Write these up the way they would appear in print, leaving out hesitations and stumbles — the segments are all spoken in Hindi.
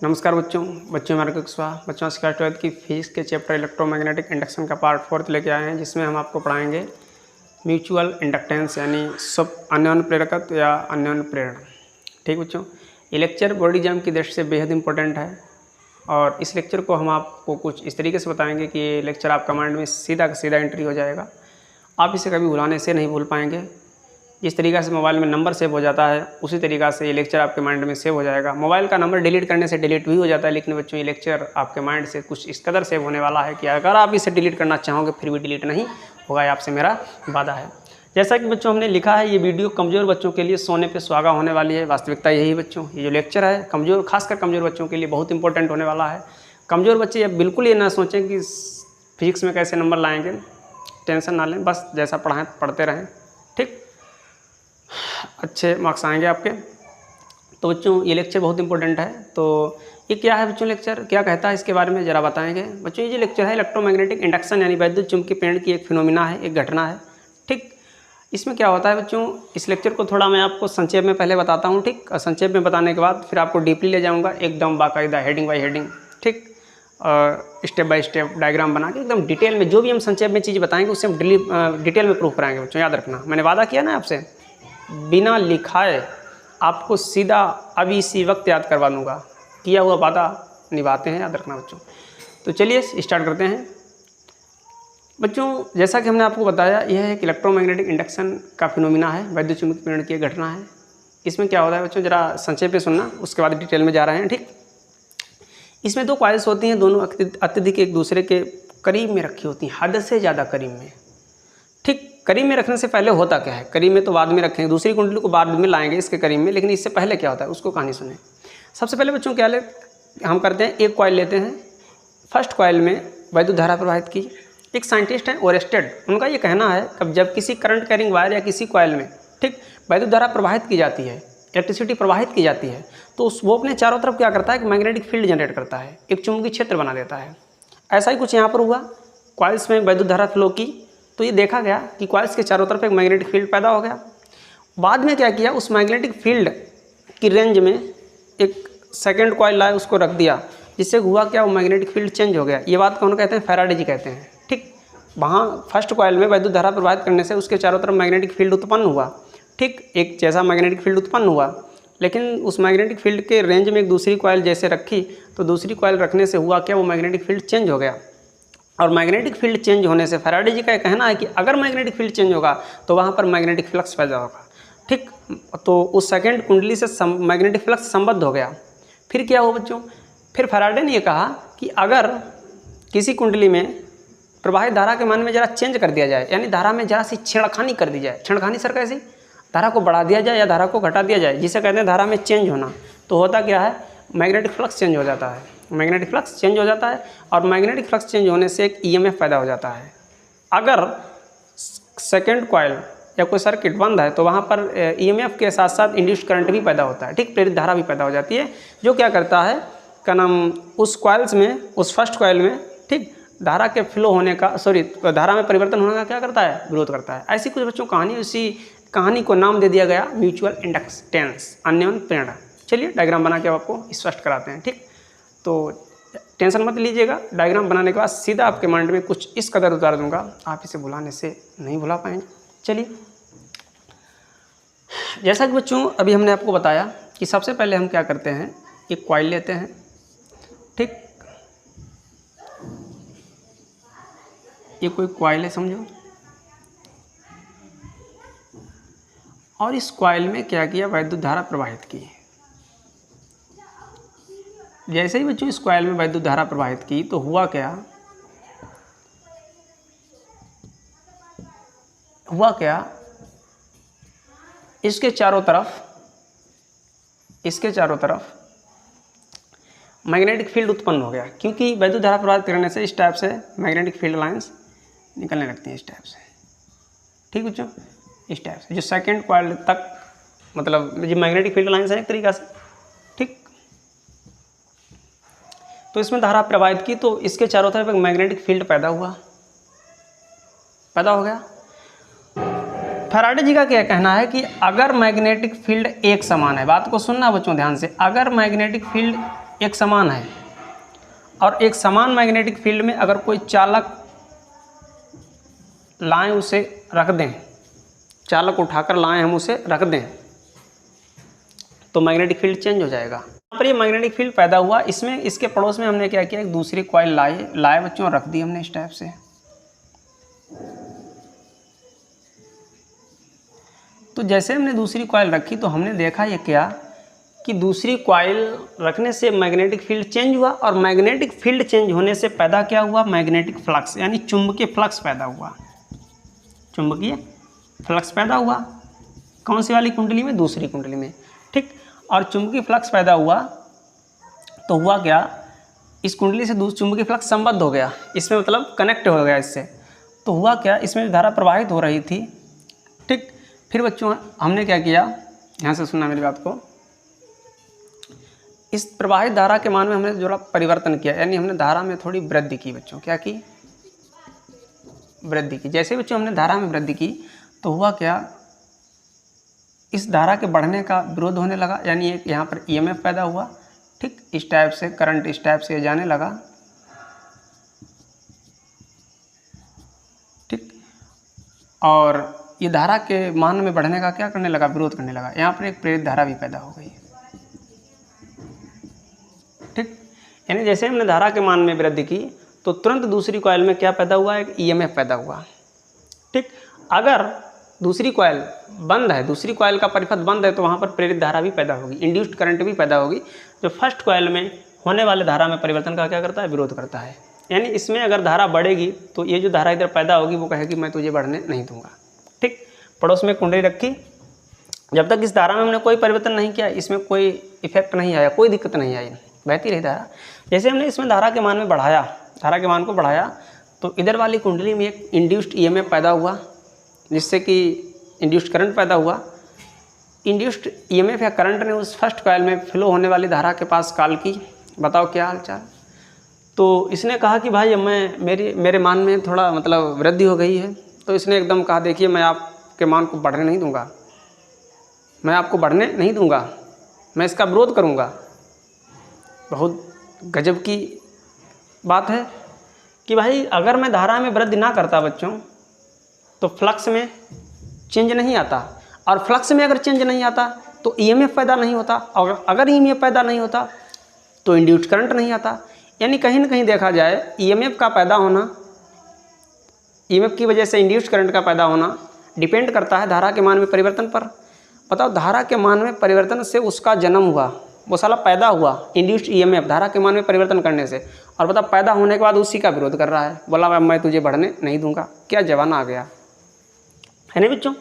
नमस्कार बच्चों हमारे को बच्चों आज क्लास 12 की फिजिक्स के चैप्टर इलेक्ट्रोमैग्नेटिक इंडक्शन का पार्ट 4 लेके आए हैं, जिसमें हम आपको पढ़ाएंगे म्यूचुअल इंडक्टेंस यानी सब अन्योन्य प्रेरकत्व या अन्योन्य प्रेरण। ठीक बच्चों, ये लेक्चर बोर्ड एग्जाम की दृष्टि से बेहद इंपॉर्टेंट है और इस लेक्चर को हम आपको कुछ इस तरीके से बताएंगे कि ये लेक्चर आपका माइंड में सीधा का सीधा एंट्री हो जाएगा। आप इसे कभी भुलाने से नहीं भूल पाएंगे। जिस तरीक़ा से मोबाइल में नंबर सेव हो जाता है उसी तरीक़ा से ये लेक्चर आपके माइंड में सेव हो जाएगा। मोबाइल का नंबर डिलीट करने से डिलीट भी हो जाता है, लेकिन बच्चों ये लेक्चर आपके माइंड से कुछ इस कदर सेव होने वाला है कि अगर आप इसे डिलीट करना चाहोगे फिर भी डिलीट नहीं होगा, ये आपसे मेरा वादा है। जैसा कि बच्चों हमने लिखा है, ये वीडियो कमज़ोर बच्चों के लिए सोने पे सुहागा होने वाली है। वास्तविकता यही बच्चों, ये जो लेक्चर है कमज़ोर, खासकर कमज़ोर बच्चों के लिए बहुत इंपॉर्टेंट होने वाला है। कमज़ोर बच्चे अब बिल्कुल ये ना सोचें कि फिजिक्स में कैसे नंबर लाएँगे, टेंशन ना लें, बस जैसा पढ़ाएं पढ़ते रहें, ठीक, अच्छे मार्क्स आएंगे आपके। तो बच्चों ये लेक्चर बहुत इंपॉर्टेंट है। तो ये क्या है बच्चों, लेक्चर क्या कहता है इसके बारे में ज़रा बताएंगे बच्चों। ये जो लेक्चर है इलेक्ट्रोमैग्नेटिक इंडक्शन यानी वैद्युत चुंबकीय प्रेरण की एक फिनोमिना है, एक घटना है। ठीक, इसमें क्या होता है बच्चों, इस लेक्चर को थोड़ा मैं आपको संक्षेप में पहले बताता हूँ, ठीक, और संक्षेप में बताने के बाद फिर आपको डीपली ले जाऊँगा एकदम बाकायदा हेडिंग बाई हेडिंग, ठीक, स्टेप बाय स्टेप डायग्राम बना के एकदम डिटेल में जो भी हम संक्षेप में चीज़ बताएंगे उससे हम डिटेल में प्रूफ कराएंगे बच्चों। याद रखना, मैंने वादा किया ना आपसे, बिना लिखाए आपको सीधा अभी इसी वक्त याद करवा दूंगा। किया हुआ वादा निभाते हैं, याद रखना बच्चों। तो चलिए स्टार्ट करते हैं बच्चों। जैसा कि हमने आपको बताया, यह एक इलेक्ट्रोमैग्नेटिक इंडक्शन का फिनोमिना है, वैद्युत चुंबकीय प्रेरण की एक घटना है। इसमें क्या होता है बच्चों, जरा संक्षेप में सुनना, उसके बाद डिटेल में जा रहे हैं, ठीक। इसमें दो कॉइल्स होती हैं, दोनों अत्यधिक एक दूसरे के करीब में रखी होती हैं, हद से ज़्यादा करीब में, ठीक। करीब में रखने से पहले होता क्या है, करीब में तो बाद में रखेंगे, दूसरी कुंडली को बाद में लाएंगे इसके करीब में, लेकिन इससे पहले क्या होता है उसको कहानी सुने। सबसे पहले बच्चों क्या हम करते हैं, एक कॉइल लेते हैं, फर्स्ट कॉइल में वैद्युत धारा प्रवाहित की। एक साइंटिस्ट हैं ओरेस्टेड, उनका ये कहना है कि जब किसी करंट कैरिंग वायर या किसी कॉइल में, ठीक, वैद्युत धारा प्रवाहित की जाती है, इलेक्ट्रिसिटी प्रवाहित की जाती है, तो वो अपने चारों तरफ क्या करता है कि मैग्नेटिक फील्ड जनरेट करता है, एक चुंबकीय क्षेत्र बना देता है। ऐसा ही कुछ यहाँ पर हुआ, कॉइल्स में वैद्युत धारा फ्लो की तो ये देखा गया कि कॉइल्स के चारों तरफ एक मैग्नेटिक फील्ड पैदा हो गया। बाद में क्या किया, उस मैग्नेटिक फील्ड की रेंज में एक सेकंड कॉइल लाए, उसको रख दिया, जिससे हुआ क्या, वो मैग्नेटिक फील्ड चेंज हो गया। ये बात कौन कहते हैं, फैराडे जी कहते हैं, ठीक। वहाँ फर्स्ट कॉइल में वैद्युत धारा प्रवाहित करने से उसके चारों तरफ मैग्नेटिक फील्ड उत्पन्न हुआ, ठीक, एक जैसा मैग्नेटिक फील्ड उत्पन्न हुआ, लेकिन उस मैग्नेटिक फील्ड के रेंज में एक दूसरी कॉइल जैसे रखी तो दूसरी कॉइल रखने से हुआ क्या, वो मैग्नेटिक फील्ड चेंज हो गया। और मैग्नेटिक फील्ड चेंज होने से फैराडे जी का कहना है कि अगर मैग्नेटिक फील्ड चेंज होगा तो वहाँ पर मैग्नेटिक फ्लक्स पैदा होगा, ठीक। तो उस सेकंड कुंडली से मैग्नेटिक फ्लक्स संबद्ध हो गया। फिर क्या हुआ बच्चों, फिर फैराडे ने यह कहा कि अगर किसी कुंडली में प्रवाहित धारा के मान में ज़रा चेंज कर दिया जाए, यानी धारा में ज़रा सी छेड़खानी कर दी जाए, छेड़खानी सर कैसी, धारा को बढ़ा दिया जाए या धारा को घटा दिया जाए, जिसे कहते हैं धारा में चेंज होना, तो होता क्या है, मैग्नेटिक फ्लक्स चेंज हो जाता है, मैग्नेटिक फ्लक्स चेंज हो जाता है। और मैग्नेटिक फ्लक्स चेंज होने से एक ईएमएफ पैदा हो जाता है। अगर सेकंड कॉइल या कोई सर्किट बंद है तो वहाँ पर ईएमएफ के साथ साथ इंड्यूस्ड करंट भी पैदा होता है, ठीक, प्रेरित धारा भी पैदा हो जाती है, जो क्या करता है का नाम, उस कॉइल्स में, उस फर्स्ट कॉइल में, ठीक, धारा के फ्लो होने का, धारा में परिवर्तन होने का क्या करता है, विरोध करता है। ऐसी कुछ बच्चों कहानी, उसी कहानी को नाम दे दिया गया म्यूचुअल इंडक्टेंस, अन्योन्य प्रेरण। चलिए डायग्राम बना के आपको स्पष्ट कराते हैं, ठीक। तो टेंशन मत लीजिएगा, डायग्राम बनाने के बाद सीधा आपके माइंड में कुछ इस कदर उतार दूंगा, आप इसे भुलाने से नहीं भुला पाएंगे। चलिए, जैसा कि बच्चों अभी हमने आपको बताया कि सबसे पहले हम क्या करते हैं, एक कॉइल लेते हैं, ठीक, ये कोई कॉइल है समझो, और इस कॉइल में क्या किया, वैद्युत धारा प्रवाहित की। जैसे ही बच्चों इस कॉइल में वैद्युत धारा प्रवाहित की तो हुआ क्या, इसके चारों तरफ मैग्नेटिक फील्ड उत्पन्न हो गया, क्योंकि वैद्युत धारा प्रवाहित करने से इस टाइप से मैग्नेटिक फील्ड लाइंस निकलने लगती हैं, इस टाइप से, ठीक बच्चों, इस टाइप से, जो सेकंड कॉइल तक, मतलब जो मैग्नेटिक फील्ड लाइंस है एक तरीका से, ठीक। तो इसमें धारा प्रवाहित की तो इसके चारों तरफ एक मैग्नेटिक फील्ड पैदा हो गया। फैराडे जी का क्या कहना है कि अगर मैग्नेटिक फील्ड एक समान है, बात को सुनना बच्चों ध्यान से, अगर मैग्नेटिक फील्ड एक समान है, और एक समान मैग्नेटिक फील्ड में अगर कोई चालक लाएं, उसे रख दें, चालक उठाकर लाएं, हम उसे रख दें, तो मैग्नेटिक फील्ड चेंज हो जाएगा। यहाँ पर ये मैग्नेटिक फील्ड पैदा हुआ, इसमें इसके पड़ोस में हमने क्या किया, एक दूसरी कॉइल लाए बच्चों, रख दी हमने इस टाइप से। तो जैसे हमने दूसरी कॉइल रखी तो हमने देखा ये क्या कि दूसरी कॉइल रखने से मैग्नेटिक फील्ड चेंज हुआ, और मैग्नेटिक फील्ड चेंज होने से पैदा क्या हुआ, मैग्नेटिक फ्लक्स यानी चुंबकीय फ्लक्स पैदा हुआ। चुंबकीय फ्लक्स पैदा हुआ कौन सी वाली कुंडली में, दूसरी कुंडली में, ठीक। और चुंबकीय फ्लक्स पैदा हुआ तो हुआ क्या, इस कुंडली से दूसरी चुंबकीय फ्लक्स संबद्ध हो गया, इसमें मतलब कनेक्ट हो गया इससे। तो हुआ क्या, इसमें धारा प्रवाहित हो रही थी, ठीक। फिर बच्चों हमने क्या किया, यहाँ से सुनना मेरी बात को, इस प्रवाहित धारा के मान में हमने जो परिवर्तन किया, यानी हमने धारा में थोड़ी वृद्धि की बच्चों, क्या की, वृद्धि की। जैसे बच्चों हमने धारा में वृद्धि की तो हुआ क्या, इस धारा के बढ़ने का विरोध होने लगा, यानी एक यहाँ पर ईएमएफ पैदा हुआ, ठीक। इस टाइप से करंट इस टाइप से जाने लगा, ठीक। और ये धारा के मान में बढ़ने का क्या करने लगा, विरोध करने लगा। यहाँ पर एक प्रेरित धारा भी पैदा हो गई, ठीक। यानी जैसे हमने धारा के मान में वृद्धि की तो तुरंत दूसरी कॉइल में क्या पैदा हुआ, एक ईएमएफ पैदा हुआ, ठीक। अगर दूसरी कॉइल बंद है, दूसरी कॉइल का परिपथ बंद है, तो वहाँ पर प्रेरित धारा भी पैदा होगी, इंड्यूस्ड करंट भी पैदा होगी, जो फर्स्ट कॉइल में होने वाले धारा में परिवर्तन का क्या करता है, विरोध करता है। यानी इसमें अगर धारा बढ़ेगी तो ये जो धारा इधर पैदा होगी वो कहेगी मैं तुझे बढ़ने नहीं दूंगा, ठीक। पड़ोस में कुंडली रखी, जब तक इस धारा में हमने कोई परिवर्तन नहीं किया, इसमें कोई इफेक्ट नहीं आया, कोई दिक्कत नहीं आई, बहती रही धारा। जैसे हमने इसमें धारा के मान में बढ़ाया, धारा के मान को बढ़ाया, तो इधर वाली कुंडली में एक इंड्यूस्ड ईएमएफ पैदा हुआ, जिससे कि इंड्यूस्ड करंट पैदा हुआ। इंड्यूस्ड ईएमएफ या करंट ने उस फर्स्ट कॉइल में फ्लो होने वाली धारा के पास कॉल की, बताओ क्या हालचाल। तो इसने कहा कि भाई मेरे मान में थोड़ा मतलब वृद्धि हो गई है। तो इसने एकदम कहा देखिए मैं आपके मान को बढ़ने नहीं दूंगा, मैं आपको बढ़ने नहीं दूंगा, मैं इसका विरोध करूंगा। बहुत गजब की बात है कि भाई अगर मैं धारा में वृद्धि ना करता बच्चों तो फ्लक्स में चेंज नहीं आता, और फ्लक्स में अगर चेंज नहीं आता तो ईएमएफ पैदा नहीं होता, और अगर ईएमएफ पैदा नहीं होता तो इंड्यूस्ड करंट नहीं आता। यानी कहीं ना कहीं देखा जाए ईएमएफ का पैदा होना, ईएमएफ की वजह से इंड्यूस्ड करंट का पैदा होना डिपेंड करता है धारा के मान में परिवर्तन पर। बताओ धारा के मान में परिवर्तन से उसका जन्म हुआ, वो साला पैदा हुआ इंड्यूस्ड ईएमएफ धारा के मान में परिवर्तन करने से, और बताओ पैदा होने के बाद उसी का विरोध कर रहा है, बोला मैं तुझे बढ़ने नहीं दूंगा। क्या जवाना आ गया है नहीं बच्चों।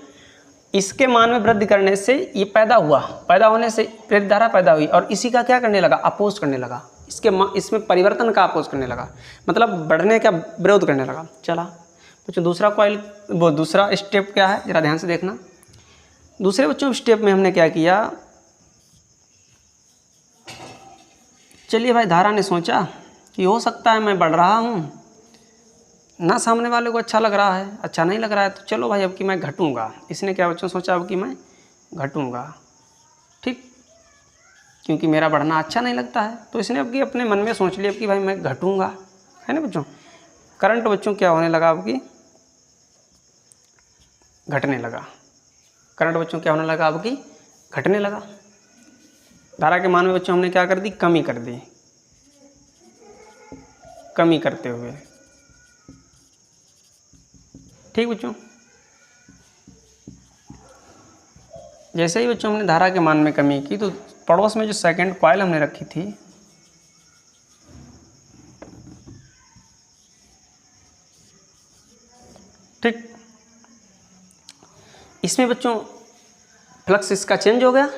इसके मान में वृद्धि करने से ये पैदा हुआ, पैदा होने से प्रेरित धारा पैदा हुई, और इसी का क्या करने लगा, अपोज करने लगा, इसमें परिवर्तन का अपोज करने लगा, मतलब बढ़ने का विरोध करने लगा। चला बच्चों दूसरा कॉइल, वो दूसरा स्टेप क्या है जरा ध्यान से देखना। दूसरे बच्चों स्टेप में हमने क्या किया, चलिए भाई धारा ने सोचा कि हो सकता है मैं बढ़ रहा हूँ ना, सामने वाले को अच्छा लग रहा है, अच्छा नहीं लग रहा है, तो चलो भाई अब कि मैं घटूंगा। इसने क्या बच्चों सोचा, अब कि मैं घटूंगा, ठीक, क्योंकि मेरा बढ़ना अच्छा नहीं लगता है। तो इसने अब कि अपने मन में सोच लिया कि भाई मैं घटूंगा, है ना बच्चों। करंट बच्चों क्या होने लगा, अब कि घटने लगा। करंट बच्चों क्या होने लगा, अब कि घटने लगा। धारा के मान में बच्चों हमने क्या कर दी, कमी कर दी। कमी करते हुए, ठीक बच्चों। जैसे ही बच्चों हमने धारा के मान में कमी की तो पड़ोस में जो सेकंड कॉइल हमने रखी थी, ठीक, इसमें बच्चों फ्लक्स इसका चेंज हो गया,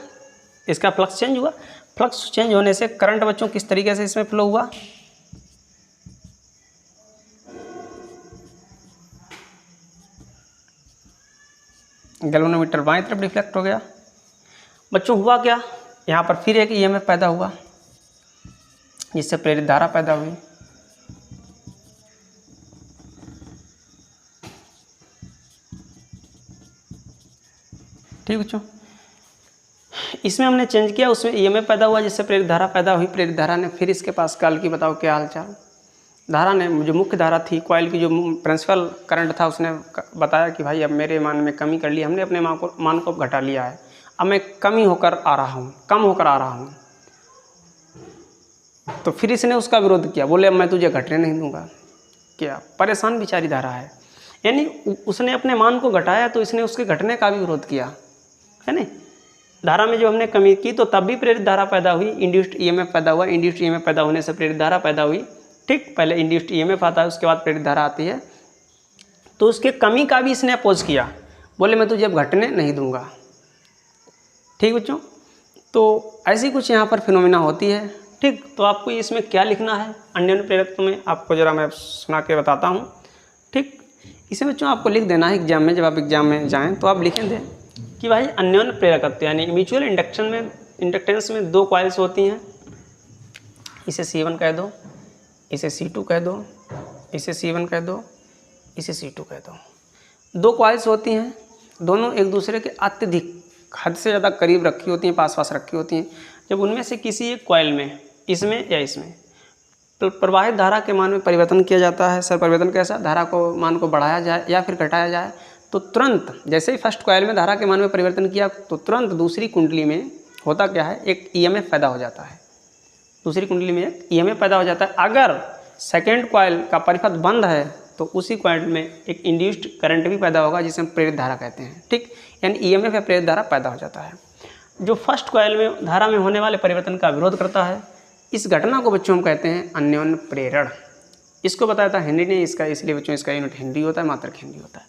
इसका फ्लक्स चेंज हुआ। फ्लक्स चेंज होने से करंट बच्चों किस तरीके से इसमें फ्लो हुआ, गैल्वेनोमीटर बाएं तरफ रिफ्लेक्ट हो गया। बच्चों हुआ क्या, यहाँ पर फिर एक ईएमएफ पैदा हुआ जिससे प्रेरित धारा पैदा हुई। ठीक बच्चों, इसमें हमने चेंज किया, उसमें ईएमएफ पैदा हुआ जिससे प्रेरित धारा पैदा हुई। प्रेरित धारा ने फिर इसके पास कॉल की, बताओ क्या हालचाल। धारा ने जो मुख्य धारा थी कॉइल की, जो प्रिंसिपल करंट था, उसने बताया कि भाई अब मेरे मान में कमी कर ली, हमने अपने मान को घटा लिया है, अब मैं कम होकर आ रहा हूँ। तो फिर इसने उसका विरोध किया, बोले अब मैं तुझे घटने नहीं दूंगा। क्या परेशान बेचारी धारा है, यानी उसने अपने मान को घटाया तो इसने उसके घटने का भी विरोध किया, है ना। धारा में जो हमने कमी की तो तब भी प्रेरित धारा पैदा हुई, इंड्यूस्ड ईएमएफ पैदा हुआ। इंड्यूस्ड ईएमएफ पैदा होने से प्रेरित धारा पैदा हुई। ठीक, पहले इंड्यूस्ड ईएमएफ आता है, उसके बाद प्रेरित धारा आती है। तो उसके कमी का भी इसने अपोज किया, बोले मैं तुझे अब घटने नहीं दूंगा। ठीक बच्चों, तो ऐसी कुछ यहाँ पर फिनोमिना होती है। ठीक, तो आपको इसमें क्या लिखना है अन्योन्य प्रेरकत्व में, आपको ज़रा मैं सुना के बताता हूँ। ठीक, इसमें बच्चों आपको लिख देना है एग्जाम में, जब आप एग्जाम में जाएँ तो आप लिखें दें कि भाई अन्योन्य प्रेरकत्व यानी म्यूचुअल इंडक्टेंस में दो कॉइल्स होती हैं, इसे C1 कह दो, इसे C2 कह दो, इसे C1 कह दो, इसे C2 कह दो। दो कॉइल्स होती हैं, दोनों एक दूसरे के अत्यधिक हद से ज़्यादा करीब रखी होती हैं, पास पास रखी होती हैं। जब उनमें से किसी एक कॉइल में, इसमें या इसमें, तो प्रवाहित धारा के मान में परिवर्तन किया जाता है। सर परिवर्तन कैसा, धारा को मान को बढ़ाया जाए या फिर घटाया जाए, तो तुरंत जैसे ही फर्स्ट कॉइल में धारा के मान में परिवर्तन किया तो तुरंत दूसरी कुंडली में होता क्या है, एक ईएमएफ पैदा हो जाता है। दूसरी कुंडली में एक ईएमएफ पैदा हो जाता है। अगर सेकेंड कॉइल का परिपथ बंद है तो उसी कॉइल में एक इंड्यूस्ड करंट भी पैदा होगा, जिसे हम प्रेरित धारा कहते हैं। ठीक, यानी ईएमएफ या प्रेरित धारा पैदा हो जाता है, जो फर्स्ट कॉइल में धारा में होने वाले परिवर्तन का विरोध करता है। इस घटना को बच्चों हम कहते हैं अन्योन्य प्रेरण। इसको बताया था हेनरी ने, इसका इसलिए बच्चों इसका यूनिट हेनरी होता है, मात्रक हेनरी होता है।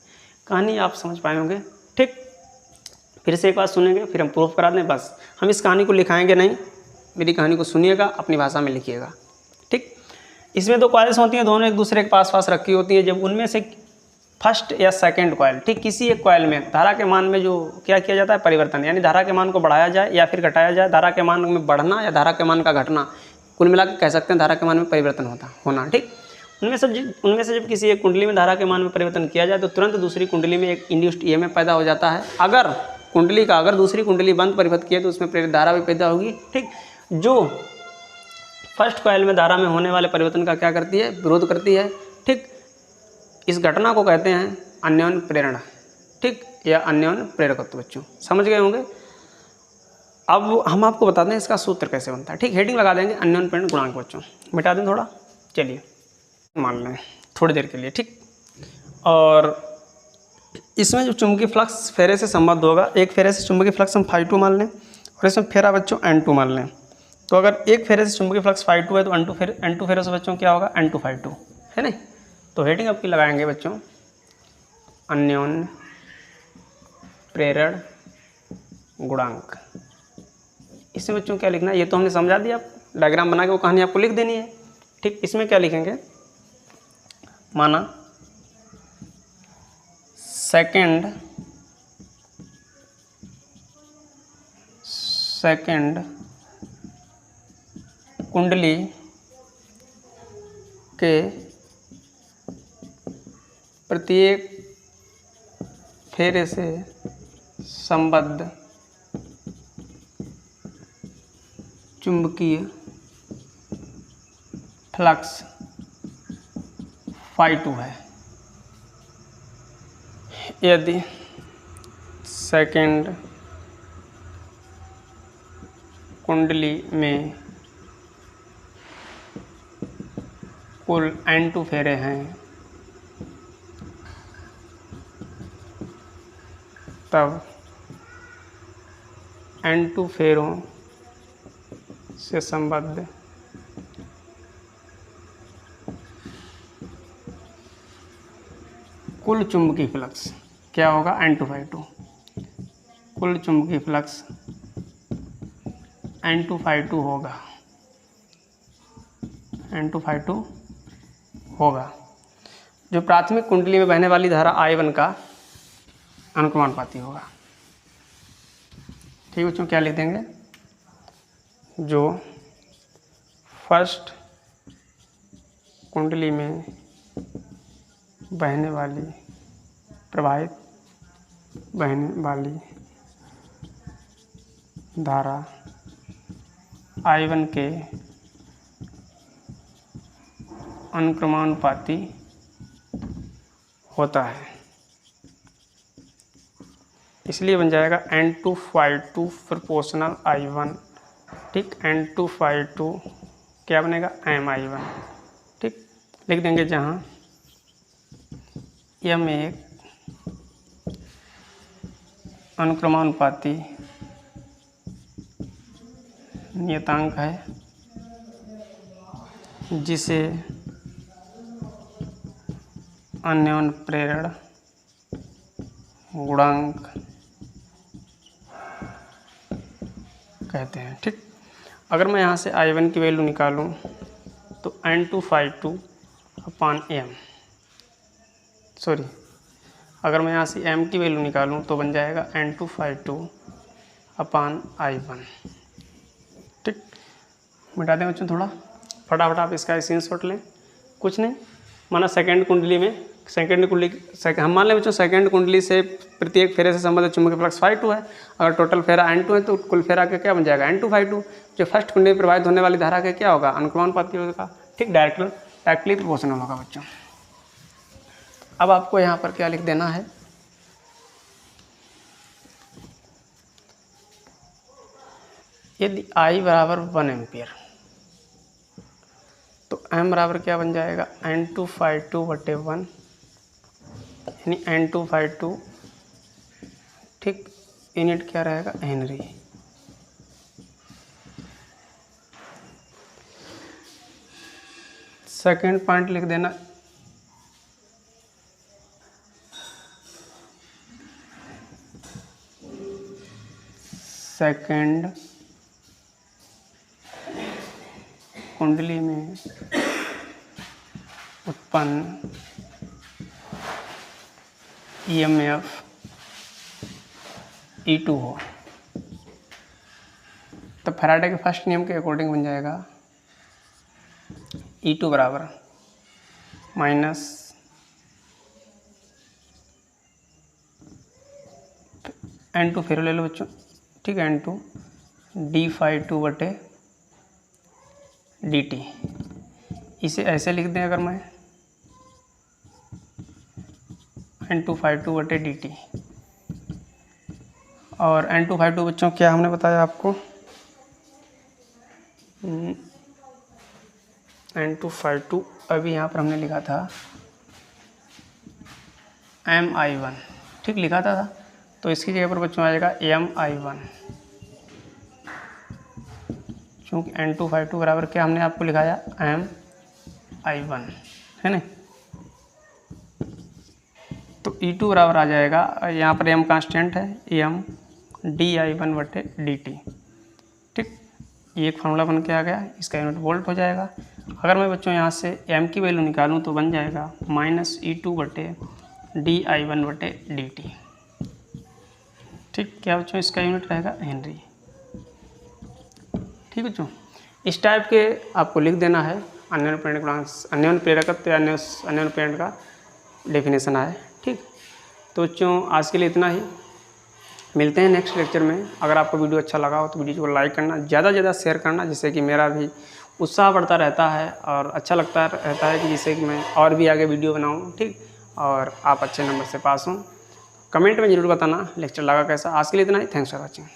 कहानी आप समझ पाए होंगे। ठीक, फिर से एक बात सुनेंगे, फिर हम प्रूफ करा दें। बस हम इस कहानी को लिखाएंगे नहीं, मेरी कहानी को सुनिएगा, अपनी भाषा में लिखिएगा। ठीक, इसमें दो कॉइल्स होती हैं, दोनों एक दूसरे के पास पास रखी होती हैं। जब उनमें से फर्स्ट या सेकंड कॉइल, ठीक, किसी एक कॉइल में धारा के मान में जो क्या किया जाता है, परिवर्तन, यानी धारा के मान को बढ़ाया जाए या फिर घटाया जाए, धारा के मान में बढ़ना या धारा के मान का घटना, कुल मिलाकर कह सकते हैं धारा के मान में परिवर्तन होना। ठीक, उनमें से जब किसी एक कुंडली में धारा के मान में परिवर्तन किया जाए तो तुरंत दूसरी कुंडली में एक इंड्यूस्ड ईएमएफ पैदा हो जाता है। अगर दूसरी कुंडली बंद परिपथ की है तो उसमें प्रेरित धारा भी पैदा होगी। ठीक, जो फर्स्ट कॉइल में धारा में होने वाले परिवर्तन का क्या करती है, विरोध करती है। ठीक, इस घटना को कहते हैं अन्योन्य प्रेरण। ठीक, या अन्योन्य प्रेरकत्व। बच्चों समझ गए होंगे। अब हम आपको बता दें इसका सूत्र कैसे बनता है। ठीक, हेडिंग लगा देंगे अन्योन्य प्रेरण गुणांक। बच्चों मिटा दें थोड़ा, चलिए मान लें थोड़ी देर के लिए। ठीक, और इसमें जो चुंबकीय फ्लक्स फेरे से संबद्ध होगा, एक फेरे से चुंबकीय फ्लक्स हम φ2 मान लें और इसमें फेरा बच्चों N2 मान लें। तो अगर एक फेरे से चुंबकीय फ्लक्स φ2 है तो N2 फेरे से बच्चों क्या होगा, N2 φ2, है ना। तो हेडिंग आपकी लगाएंगे बच्चों अन्योन्य प्रेरण गुणांक। इसमें बच्चों क्या लिखना है ये तो हमने समझा दिया, डायग्राम बना के वो कहानी आपको लिख देनी है। ठीक, इसमें क्या लिखेंगे, माना सेकंड कुंडली के प्रत्येक फेरे से संबद्ध चुंबकीय फ्लक्स φ2 है। यदि सेकंड कुंडली में कुल N2 फेरे हैं तब N2 फेरों से संबद्ध कुल चुंबकीय फ्लक्स क्या होगा, N2 φ2। कुल चुंबकीय फ्लक्स N2 φ2 होगा, N2 φ2 होगा, जो प्राथमिक कुंडली में बहने वाली धारा I1 का अनुक्रमानुपाती होगा। ठीक बच्चों, क्या लिख देंगे, जो फर्स्ट कुंडली में बहने वाली धारा I1 के अनुक्रमानुपाती होता है, इसलिए बन जाएगा N2/2 प्रोपोर्शनल I1। ठीक, N2/2 क्या बनेगा, MI1। ठीक, लिख देंगे जहाँ M एक अनुक्रमानुपाती नियतांक है जिसे अन्योन प्रेरण गुणांक कहते हैं। ठीक, अगर मैं यहाँ से I1 की वैल्यू निकालूं तो N2/2 अपान M, सॉरी, अगर मैं यहाँ से M की वैल्यू निकालूं तो बन जाएगा N2/2 अपान I1। ठीक, मिटा दें बच्चों, थोड़ा फटाफट आप इसका स्क्रीनशॉट लें। कुछ नहीं, माना सेकंड कुंडली में, हम मान लें बच्चों सेकंड कुंडली से प्रत्येक फेरे से संबंधित चुंबकीय फ्लक्स ∅2 है। अगर टोटल फेरा N2 है तो कुल फेरा का क्या बन जाएगा, N2/2। जो फर्स्ट कुंडली में प्रवाहित होने वाली धारा का क्या होगा, अनुक्रमानुपाती होगा। ठीक, डायरेक्टली प्रोपोर्शनल होगा बच्चों। अब आपको यहाँ पर क्या लिख देना है, यदि I बराबर 1 एम्पियर तो M बराबर क्या बन जाएगा, N2/2/1, यानी N2/2। ठीक, यूनिट क्या रहेगा, हेनरी। सेकेंड पॉइंट लिख देना, सेकेंड कुंडली में उत्पन्न EMF E2 हो तो फैराडे के फर्स्ट नियम के अकॉर्डिंग बन जाएगा E2 बराबर माइनस N2, फिर ले लो बच्चों। ठीक है, N2 d∅2/dt। इसे ऐसे लिख दें, अगर मैं N2/2/dt, और N2/2 बच्चों क्या हमने बताया आपको, N2/2 अभी यहाँ पर हमने लिखा था MI1। ठीक, लिखा था तो इसकी जगह पर बच्चों आ जाएगा MI1, क्योंकि N2/2 बराबर क्या हमने आपको लिखाया, MI1, है ना। तो E2 बराबर आ जाएगा, यहाँ पर M कांस्टेंट है, M dI1/dt। ठीक, ये एक फार्मूला बन के आ गया, इसका यूनिट वोल्ट हो जाएगा। अगर मैं बच्चों यहाँ से M की वैल्यू निकालूँ तो बन जाएगा -E2/dI1/dt। ठीक, क्या बच्चों इसका यूनिट रहेगा, हेनरी। ठीक बच्चों, इस टाइप के आपको लिख देना है अन्योन प्रेरकत्व या अन्योन प्रेरण का डेफिनेशन है। ठीक, तो बच्चों आज के लिए इतना ही, मिलते हैं नेक्स्ट लेक्चर में। अगर आपको वीडियो अच्छा लगा हो तो वीडियो को लाइक करना, ज़्यादा से ज़्यादा शेयर करना, जिससे कि मेरा भी उत्साह बढ़ता रहता है और अच्छा लगता रहता है कि जिससे कि मैं और भी आगे वीडियो बनाऊँ। ठीक, और आप अच्छे नंबर से पास हों। कमेंट में ज़रूर बताना लेक्चर लगा कैसा। आज के लिए इतना ही, थैंक्स फॉर वॉचिंग।